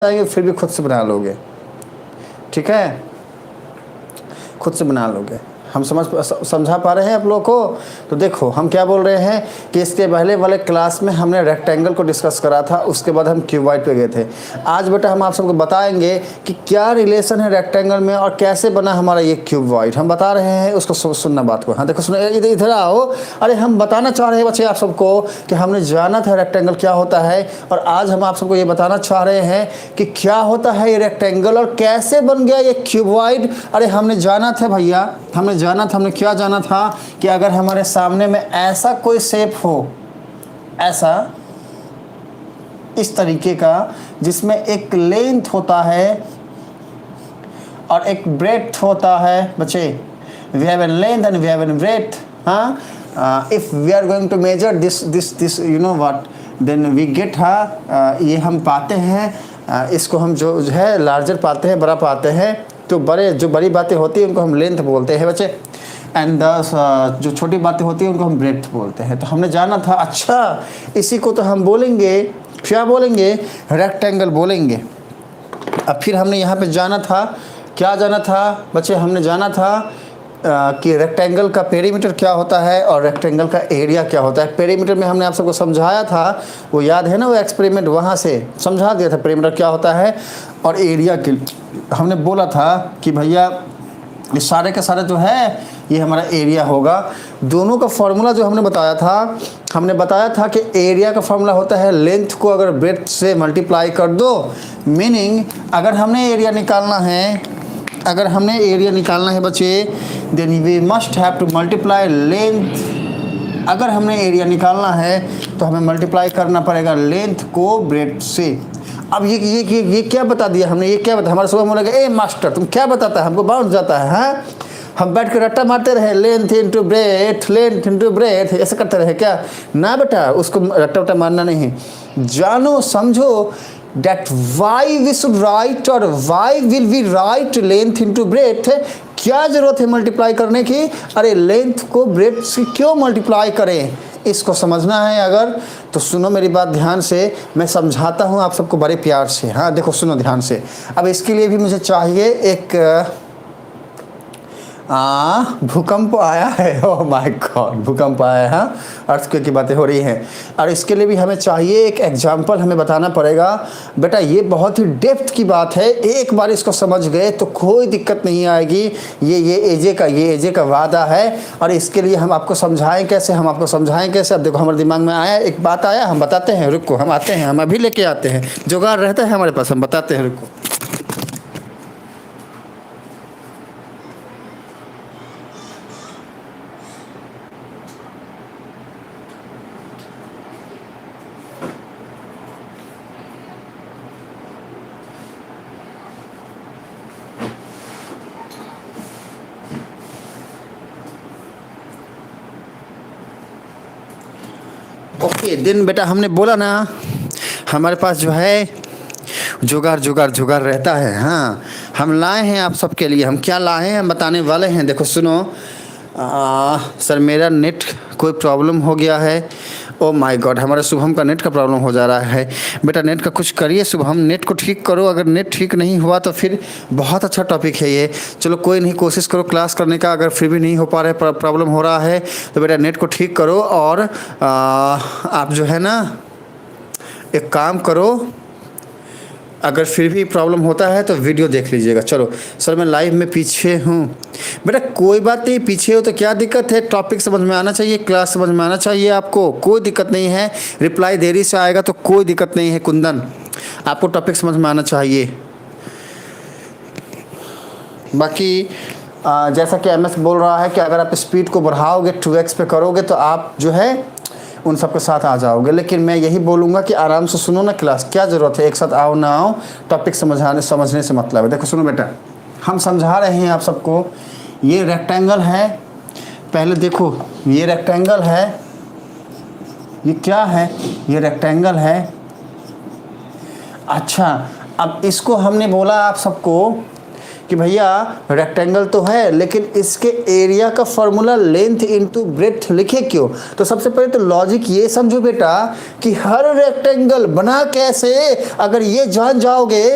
आएंगे फिर भी खुद से बना लोगे, ठीक है, खुद से बना लोगे। हम समझा पा रहे हैं आप लोगों को। तो देखो हम क्या बोल रहे हैं कि इसके पहले वाले क्लास में हमने रेक्टेंगल को डिस्कस करा था, उसके बाद हम क्यूबॉइड पे गए थे। आज बेटा हम आप सबको बताएंगे कि क्या रिलेशन है रेक्टेंगल में और कैसे बना हमारा ये क्यूबॉइड। हम बता रहे हैं, उसको सुनना बात को। हाँ देखो सुनो, इधर आओ। अरे हम बताना चाह रहे हैं बच्चे आप सबको कि हमने जाना था रेक्टेंगल क्या होता है, और आज हम आप सबको ये बताना चाह रहे हैं कि क्या होता है ये रेक्टेंगल और कैसे बन गया ये क्यूबॉइड। अरे हमने जाना था भैया, हमने क्या जाना था कि अगर हमारे सामने में ऐसा कोई शेप हो, ऐसा इस तरीके का, जिसमें एक लेंथ होता है और एक ब्रेड्थ होता है बच्चे। We have an length and we have an breadth. If we are going to measure this you know what, then we get ये हम पाते हैं, इसको हम जो है लार्जर पाते हैं, बड़ा पाते हैं। तो जो बड़ी बातें होती हैं उनको हम लेंथ बोलते हैं बच्चे, एंड जो छोटी बातें होती हैं उनको हम ब्रेड्थ बोलते हैं। तो हमने जाना था, अच्छा इसी को तो हम बोलेंगे, क्या बोलेंगे, रेक्टेंगल बोलेंगे। अब फिर हमने यहाँ पे जाना था, क्या जाना था बच्चे, हमने जाना था कि रेक्टेंगल का पेरीमीटर क्या होता है और रेक्टेंगल का एरिया क्या होता है। पेरीमीटर में हमने आप सबको समझाया था, वो याद है ना, वो एक्सपेरिमेंट वहाँ से समझा दिया था पेरीमीटर क्या होता है। और एरिया के हमने बोला था कि भैया ये सारे का सारे जो है ये हमारा एरिया होगा। दोनों का फॉर्मूला जो हमने बताया था कि एरिया का फॉर्मूला होता है लेंथ को अगर ब्रेड्थ से मल्टीप्लाई कर दो। मीनिंग अगर हमने एरिया निकालना है बच्चे, then we must have to multiply length. अगर हमने एरिया निकालना है तो हमें मल्टीप्लाई करना पड़ेगा लेंथ को ब्रेड्थ से। अब ये क्या बता दिया हमने, ये क्या बता, हमारे सुबह बोलेगा ए मास्टर तुम क्या बताता है, हमको बाउंड जाता है। हाँ हम बैठ कर रट्टा मारते रहे, लेंथ इंटू ब्रेथ, ऐसे करते रहे क्या ना बेटा, उसको रट्टा वट्टा मारना नहीं। जानो समझो that why we should write or why will we write length into breadth। क्या जरूरत है मल्टीप्लाई करने की, अरे लेंथ को ब्रेड्थ से क्यों मल्टीप्लाई करें, इसको समझना है। अगर तो सुनो मेरी बात ध्यान से, मैं समझाता हूँ आप सबको बड़े प्यार से। हाँ देखो सुनो ध्यान से। अब इसके लिए भी मुझे चाहिए एक भूकंप आया है, ओह माय गॉड भूकंप आया है। हाँ अर्थक्वेक की बातें हो रही हैं, और इसके लिए भी हमें चाहिए एक एग्जाम्पल, हमें बताना पड़ेगा। बेटा ये बहुत ही डेप्थ की बात है, एक बार इसको समझ गए तो कोई दिक्कत नहीं आएगी। ये एजे का वादा है। और इसके लिए हम आपको समझाएं कैसे, अब देखो हमारे दिमाग में आया, एक बात आया, हम बताते हैं, रुको हम आते हैं, हम अभी लेके आते हैं, जुगाड़ रहता है हमारे पास, हम बताते हैं, रुको। ओके दिन बेटा हमने बोला ना हमारे पास जो है जुगाड़ रहता है। हाँ हम लाए हैं आप सबके लिए, हम क्या लाए हैं हम बताने वाले हैं। देखो सुनो, सर मेरा नेट कोई प्रॉब्लम हो गया है, ओ माय गॉड हमारे शुभम का नेट का प्रॉब्लम हो जा रहा है। बेटा नेट का कुछ करिए शुभम, नेट को ठीक करो। अगर नेट ठीक नहीं हुआ तो फिर बहुत अच्छा टॉपिक है ये, चलो कोई नहीं, कोशिश करो क्लास करने का। अगर फिर भी नहीं हो पा रहा है, प्रॉब्लम हो रहा है, तो बेटा नेट को ठीक करो। और आप जो है ना एक काम करो, अगर फिर भी प्रॉब्लम होता है तो वीडियो देख लीजिएगा। चलो सर मैं लाइव में पीछे हूँ, बेटा कोई बात नहीं, पीछे हो तो क्या दिक्कत है, टॉपिक समझ में आना चाहिए, क्लास समझ में आना चाहिए आपको, कोई दिक्कत नहीं है। रिप्लाई देरी से आएगा तो कोई दिक्कत नहीं है कुंदन, आपको टॉपिक समझ में आना चाहिए। बाकी जैसा कि एमएस बोल रहा है कि अगर आप स्पीड को बढ़ाओगे 2x पे करोगे तो आप जो है उन सबके साथ आ जाओगे। लेकिन मैं यही बोलूँगा कि आराम से सुनो ना क्लास, क्या ज़रूरत है एक साथ आओ ना आओ, टॉपिक समझने से मतलब है। देखो सुनो बेटा, हम समझा रहे हैं आप सबको, ये रेक्टेंगल है, पहले देखो ये रेक्टेंगल है, ये क्या है, ये रेक्टेंगल है। अच्छा अब इसको हमने बोला आप सबको कि भैया रेक्टेंगल तो है लेकिन इसके एरिया का फॉर्मूला लेंथ इनटू ब्रेड्थ लिखे क्यों। तो सबसे पहले तो लॉजिक ये समझो बेटा कि हर रेक्टेंगल बना कैसे, अगर ये जान जाओगे